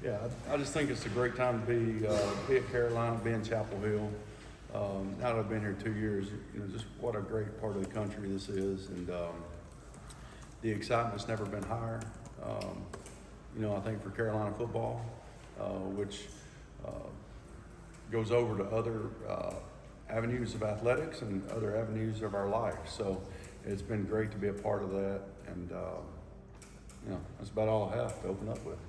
Yeah, I just think it's a great time to be at Carolina, be in Chapel Hill. Now that I've been here 2 years, just what a great part of the country this is, and the excitement's never been higher. I think for Carolina football, which goes over to other avenues of athletics and other avenues of our life. So it's been great to be a part of that, and that's about all I have to open up with.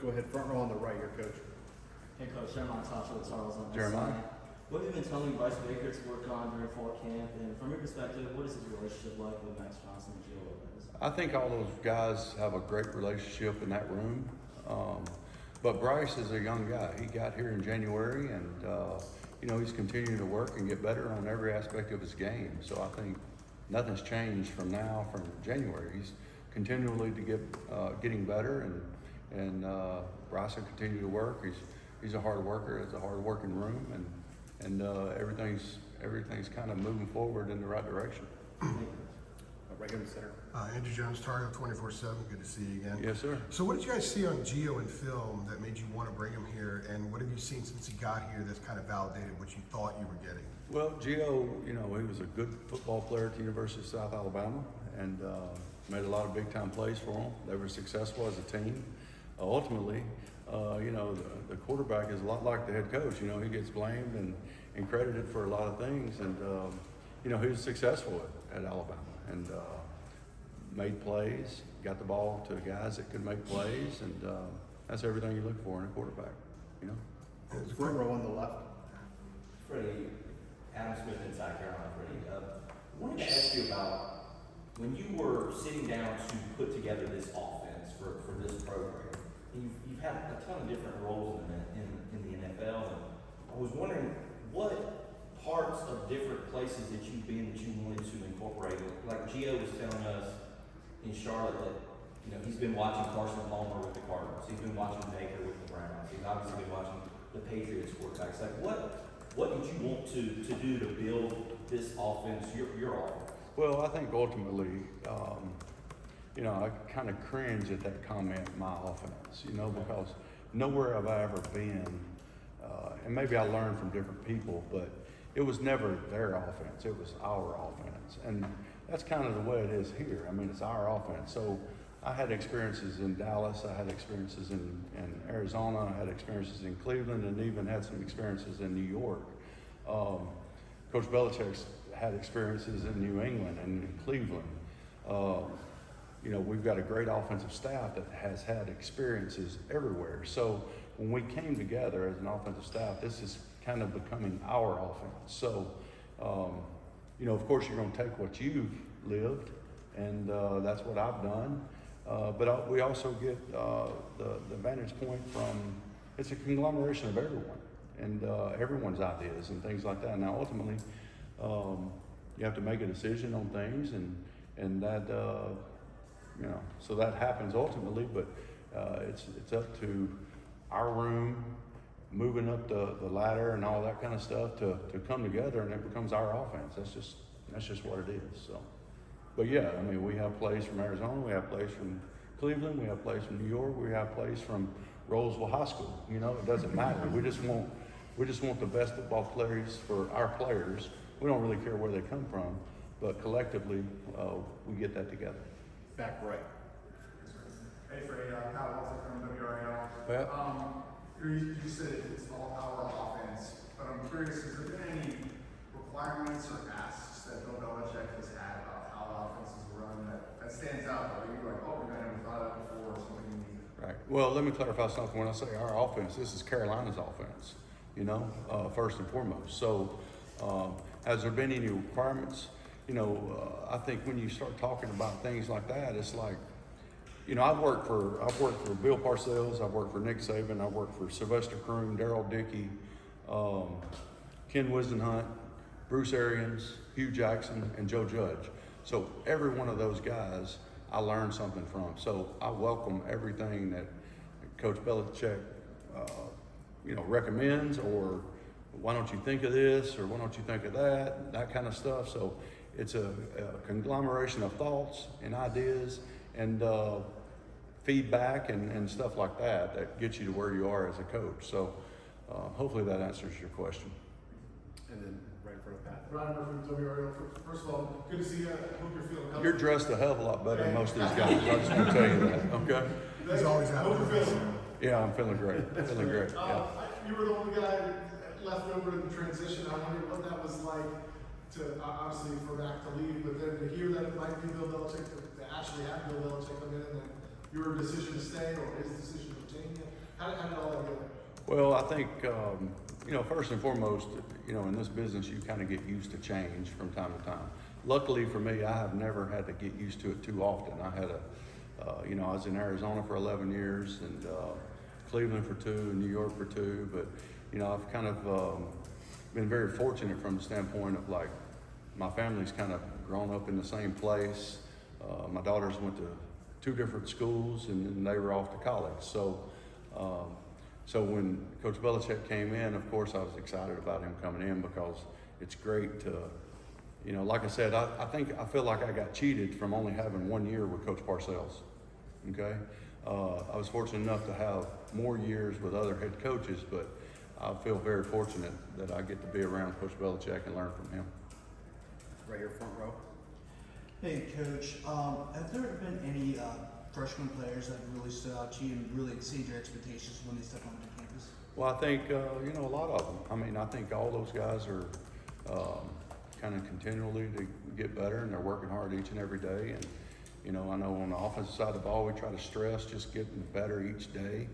Go ahead, front row on the right here, Coach. Hey Coach, Jeremiah Tasha with Charles on this Jeremiah. side. What have you been telling Bryce Baker to work on during fall camp? And from your perspective, what is his relationship like with Max Johnson and Gio Bernard? I think all those guys have a great relationship in that room. But Bryce is a young guy. He got here in January, and he's continuing to work and get better on every aspect of his game. So I think nothing's changed from January. He's continually getting better, and Bryce will continue to work. He's a hard worker. It's a hard working room, and everything's kind of moving forward in the right direction. Right here in the center. Andrew Jones, Tar Heel 24/7. Good to see you again. Yes, sir. So, what did you guys see on Gio in film that made you want to bring him here? And what have you seen since he got here that's kind of validated what you thought you were getting? Well, Gio, he was a good football player at the University of South Alabama, and made a lot of big-time plays for them. They were successful as a team. Ultimately, the quarterback is a lot like the head coach. He gets blamed and credited for a lot of things, and he was successful at Alabama and made plays, got the ball to guys that could make plays, and that's everything you look for in a quarterback. Front row on the left. Freddie, Adam Smith in South Carolina. Freddie, I wanted to ask you about when you were sitting down to put together this offense for this program. You've had a ton of different roles in the NFL, and I was wondering what parts of different places that you've been that you wanted to incorporate. Like Gio was telling us in Charlotte that he's been watching Carson Palmer with the Cardinals. He's been watching Baker with the Browns. He's obviously been watching the Patriots quarterbacks. Like what did you want to do to build this offense, your offense? Well, I think ultimately, I kind of cringe at that comment, my offense, because nowhere have I ever been, and maybe I learned from different people, but it was never their offense, it was our offense. And that's kind of the way it is here. I mean, it's our offense. So I had experiences in Dallas, I had experiences in Arizona, I had experiences in Cleveland, and even had some experiences in New York. Coach Belichick's had experiences in New England and in Cleveland. We've got a great offensive staff that has had experiences everywhere. So when we came together as an offensive staff, this is kind of becoming our offense. So, of course, you're going to take what you've lived, and that's what I've done. But we also get the vantage point from, it's a conglomeration of everyone and everyone's ideas and things like that. Now, ultimately, you have to make a decision on things, and that, so that happens ultimately, but it's up to our room, moving up the ladder and all that kind of stuff to come together, and it becomes our offense. That's just what it is. So, but yeah, I mean, we have plays from Arizona, we have plays from Cleveland, we have plays from New York, we have plays from Roseville High School. It doesn't matter. We just want the best football players for our players. We don't really care where they come from, but collectively, we get that together. Back right. Hey Freddie, Kyle Walter from WRL. Well, You said it's all our offense, but I'm curious, has there been any requirements or asks that Bill Belichick has had about how the offense is run that stands out, or you're like, oh, we never thought of it before, or something unique? right. Well, let me clarify something. When I say our offense, this is Carolina's offense, first and foremost. So, has there been any requirements? I think when you start talking about things like that, it's like, I've worked for Bill Parcells, I've worked for Nick Saban, I've worked for Sylvester Croom, Darryl Dickey, Ken Wisenhunt, Bruce Arians, Hugh Jackson, and Joe Judge. So every one of those guys, I learned something from. So I welcome everything that Coach Belichick, recommends, or why don't you think of this, or why don't you think of that kind of stuff. So it's a conglomeration of thoughts and ideas, and feedback and stuff like that gets you to where you are as a coach. So hopefully that answers your question. And then right in front of Pat. Ryan Murphy with WRL. First of all, good to see you. I hope you're feeling comfortable. You're dressed a hell of a lot better than most of these guys. I just want to tell you that, okay? He's always I out hope there. you're feeling. Yeah, I'm feeling great. Feeling great. Yeah. You were the only guy left over in the transition. I wondered what that was like to, obviously, for Mac to leave, but then to hear that it might be Bill Belichick, to actually have Bill Belichick come in, and then your decision to stay or his decision to retain you. How did all that go? Well, I think, first and foremost, in this business, you kind of get used to change from time to time. Luckily for me, I have never had to get used to it too often. I had I was in Arizona for 11 years and Cleveland for 2 and New York for 2. But, I've kind of been very fortunate from the standpoint of like my family's kind of grown up in the same place. My daughters went to 2 different schools and then they were off to college. So when Coach Belichick came in, of course, I was excited about him coming in because it's great to, like I said, I feel like I got cheated from only having 1 year with Coach Parcells. Okay, I was fortunate enough to have more years with other head coaches, but I feel very fortunate that I get to be around Coach Belichick and learn from him. Right here, front row. Hey, Coach. Have there been any freshman players that really stood out to you and really exceeded your expectations when they stepped onto campus? Well, I think, a lot of them. I mean, I think all those guys are kind of continually to get better, and they're working hard each and every day. And, I know on the offensive side of the ball, we try to stress just getting better each day.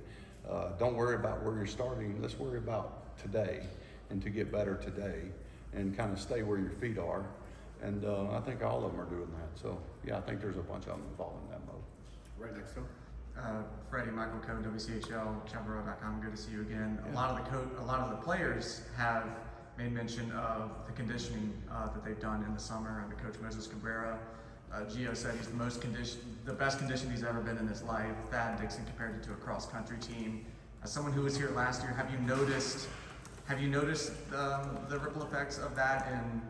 Don't worry about where you're starting. Let's worry about today and to get better today and kind of stay where your feet are. And I think all of them are doing that. So, yeah, I think there's a bunch of them involved in that mode. Right next to him. Freddie, Michael Cohen, WCHL, Chaparral.com. Good to see you again. Yeah. A lot of the players have made mention of the conditioning that they've done in the summer. And Coach Moses Cabrera, Gio said he's the best conditioned he's ever been in his life. Thad Dixon compared it to a cross country team. As someone who was here last year, have you noticed the ripple effects of that in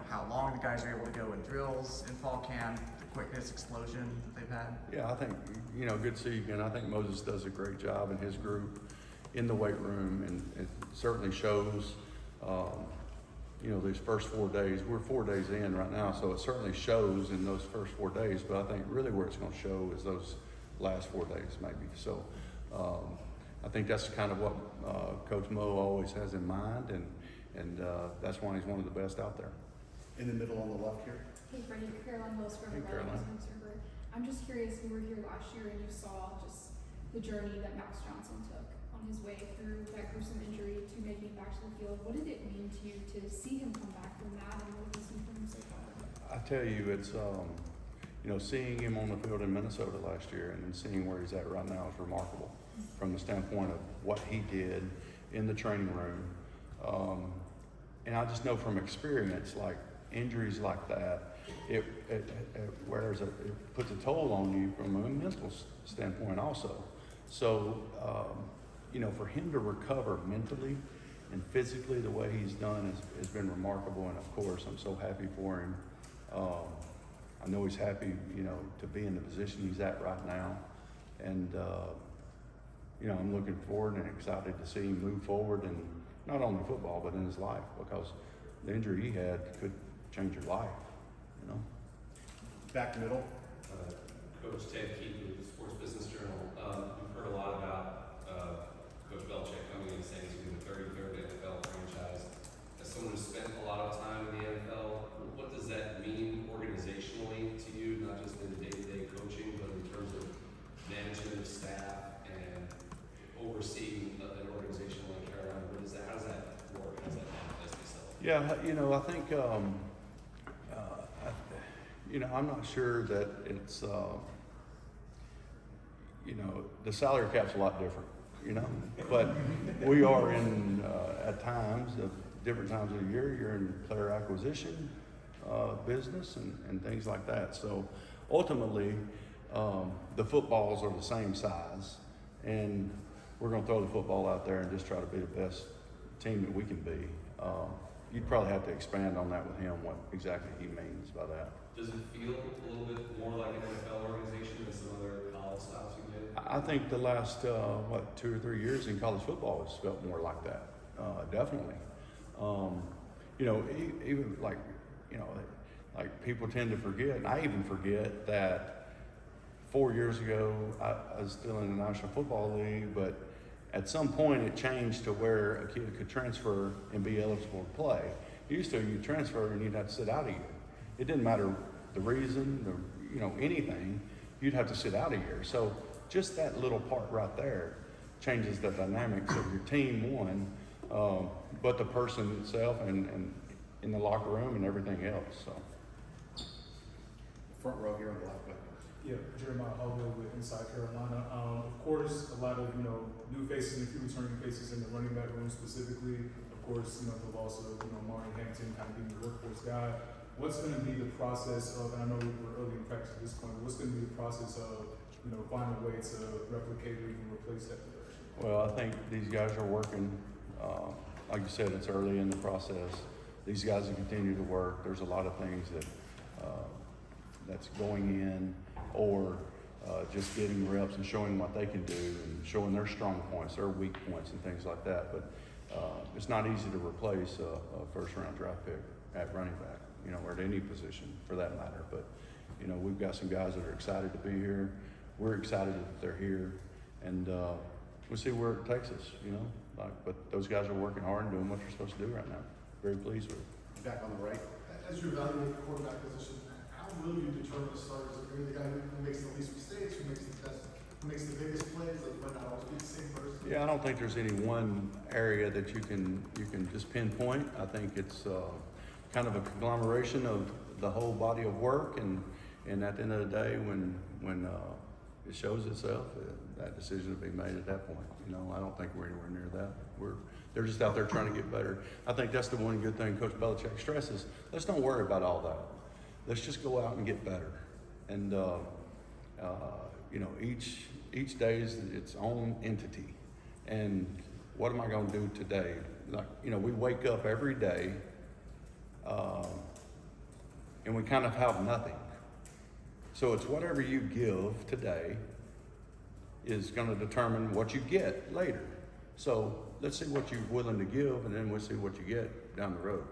how long the guys are able to go in drills in fall camp, the quickness, explosion that they've had? Yeah, I think, good to see you again. I think Moses does a great job in his group in the weight room, and it certainly shows, these first 4 days. We're 4 days in right now, so it certainly shows in those first 4 days, but I think really where it's going to show is those last 4 days maybe. So I think that's kind of what Coach Mo always has in mind, and that's why he's one of the best out there. In the middle on the left here. Hey Freddie, Caroline Willis from Hey, Caroline. Server. I'm just curious, you were here last year and you saw just the journey that Max Johnson took on his way through that gruesome injury to making it back to the field. What did it mean to you to see him come back from that, and what have you seen from him so far? I tell you, it's, seeing him on the field in Minnesota last year and then seeing where he's at right now is remarkable from the standpoint of what he did in the training room. And I just know from experience, like injuries like that, it puts a toll on you from a mental standpoint also. So, for him to recover mentally and physically the way he's done has been remarkable. And of course, I'm so happy for him. I know he's happy, to be in the position he's at right now. And, I'm looking forward and excited to see him move forward, and not only football, but in his life, because the injury he had could change your life, Back middle. Coach Ted Keaton with the Sports Business Journal. We've heard a lot about Coach Belichick coming in and saying he's going to be the 33rd NFL franchise. As someone who's spent a lot of time in the NFL, what does that mean organizationally to you, not just in day-to-day coaching, but in terms of management of staff and overseeing an organization like Carolina? How does that work? How does that manifest itself? Yeah, I think, I'm not sure that it's, the salary cap's a lot different, but we are in, at times, different times of the year, you're in player acquisition business and things like that. So ultimately, the footballs are the same size, and we're going to throw the football out there and just try to be the best team that we can be. You'd probably have to expand on that with him, what exactly he means by that. does it feel a little bit more like an NFL organization than some other college stops you did? I think the last 2 or 3 years in college football has felt more like that. Definitely. You know, even like, you know, like people tend to forget, and I even forget that 4 years ago I was still in the National Football League, but at some point it changed to where a kid could transfer and be eligible to play. Used to, you'd transfer and you'd have to sit out a year. It didn't matter the reason, or, you know, anything, you'd have to sit out a year. So just that little part right there changes the dynamics of your team, one, but the person itself and in the locker room and everything else. So. Front row here on the left. Yeah, Jeremiah Hallwell with Inside Carolina. Of course, a lot of, you know, new faces and a few returning faces in the running back room specifically. Of course, you know, the loss of, you know, Marty Hampton kind of being the workhorse guy. What's going to be the process of, and I know we're early in practice at this point, but what's going to be the process of, you know, finding a way to replicate or even replace that production? Well, I think these guys are working, like you said, it's early in the process. These guys will continue to work. There's a lot of things that that's going in, or just getting reps and showing what they can do and showing their strong points, their weak points and things like that. But it's not easy to replace a first-round draft pick at running back, you know, or at any position for that matter. But, you know, we've got some guys that are excited to be here. We're excited that they're here, and we'll see where it takes us, you know. But those guys are working hard and doing what they're supposed to do right now. Very pleased with it. Back on the right. As you evaluate the quarterback position, how will you determine the starters? Are you the guy who makes the least mistakes, who makes the best, who makes the biggest plays? Like, might not always be the same person. Yeah, I don't think there's any one area that you can just pinpoint. I think it's kind of a conglomeration of the whole body of work, and at the end of the day, when it shows itself, that decision will be made at that point. You know, I don't think we're anywhere near that. They're just out there trying to get better. I think that's the one good thing Coach Belichick stresses. Let's don't worry about all that. Let's just go out and get better. And you know, each day is its own entity. And what am I going to do today? Like, you know, we wake up every day, and we kind of have nothing. So it's whatever you give today is going to determine what you get later. So let's see what you're willing to give, and then we'll see what you get down the road.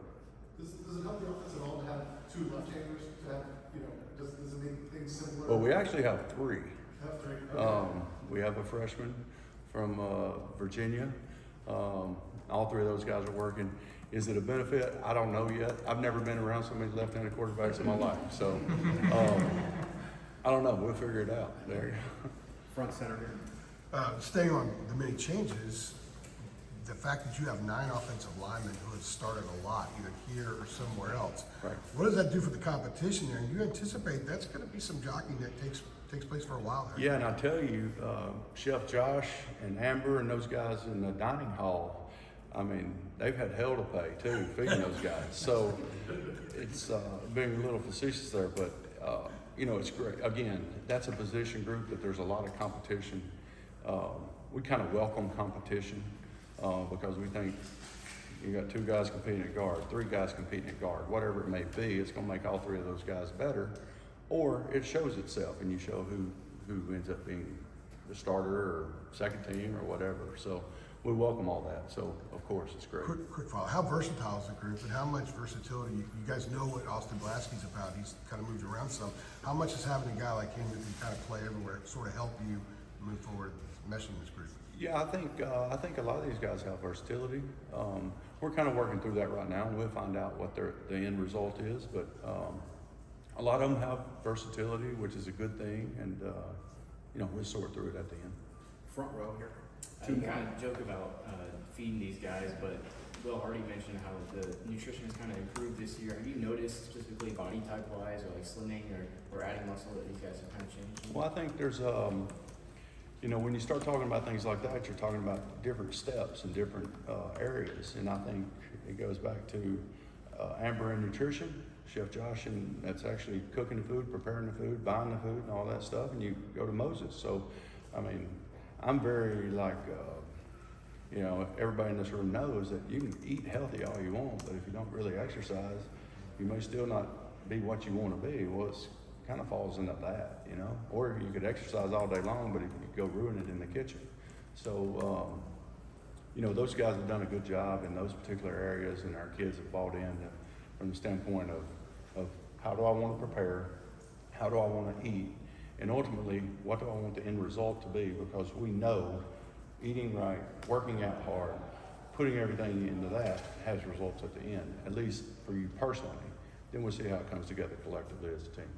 Does it help the offense at all to have two left-handers? To have, you know, does it make things simpler? Well, we actually have three. Have three. Okay. We have a freshman from Virginia. All three of those guys are working. Is it a benefit? I don't know yet. I've never been around so many left-handed quarterbacks in my life. So I don't know. We'll figure it out. There you go. Front center here. Staying on the many changes, the fact that you have 9 offensive linemen who have started a lot, either here or somewhere else. Right. What does that do for the competition there? And you anticipate that's going to be some jockeying that takes place for a while there. Yeah, and I tell you, Chef Josh and Amber and those guys in the dining hall, I mean, they've had hell to pay too, feeding those guys. So it's being a little facetious there, but you know, it's great. Again, that's a position group that there's a lot of competition. We kind of welcome competition because we think you got 2 guys competing at guard, 3 guys competing at guard, whatever it may be. It's going to make all 3 of those guys better, or it shows itself, and you show who ends up being the starter or second team or whatever. So we welcome all that. So of course it's great. Quick follow. How versatile is the group, and how much versatility? You guys know what Austin Blasky's about. He's kind of moved around some. How much is having a guy like him that can kind of play everywhere sort of help you move forward, meshing this group? Yeah, I think a lot of these guys have versatility. We're kind of working through that right now, and we'll find out what the end result is. But a lot of them have versatility, which is a good thing, and you know, we'll sort through it at the end. Front row here. You kind of joke about feeding these guys, but Will already mentioned how the nutrition has kind of improved this year. Have you noticed specifically body type wise, or like slimming or adding muscle, that these guys have kind of changed? Well, I think there's you know, when you start talking about things like that, you're talking about different steps and different areas, and I think it goes back to Amber and nutrition, Chef Josh, and that's actually cooking the food, preparing the food, buying the food, and all that stuff, and you go to Moses. So, I mean, I'm very like, you know, everybody in this room knows that you can eat healthy all you want, but if you don't really exercise, you may still not be what you want to be, well, it's kind of falls into that, you know? Or you could exercise all day long, but you could go ruin it in the kitchen. So, you know, those guys have done a good job in those particular areas, and our kids have bought in from the standpoint of how do I want to prepare, how do I want to eat, and ultimately, what do I want the end result to be? Because we know eating right, working out hard, putting everything into that has results at the end, at least for you personally. Then we'll see how it comes together collectively as a team.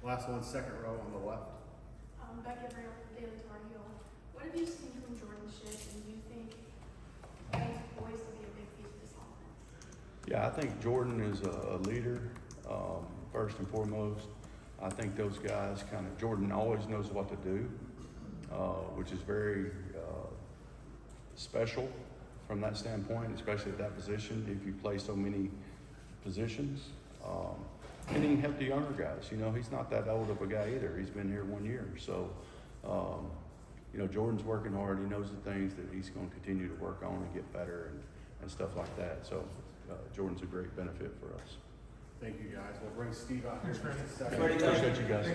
Last one, second row on the left. Becca Braille from Daily Tar Heel. What have you seen from Jordan Shipp, and do you think he's poised to be a big piece of this offense? Yeah, I think Jordan is a leader, first and foremost. I think those guys Jordan always knows what to do, which is very special from that standpoint, especially at that position, if you play so many positions. And he can help the younger guys. You know, he's not that old of a guy either. He's been here 1 year. So, you know, Jordan's working hard. He knows the things that he's going to continue to work on and get better and stuff like that. So, Jordan's a great benefit for us. Thank you, guys. We'll bring Steve out here in just a second. Freddie, Appreciate you guys.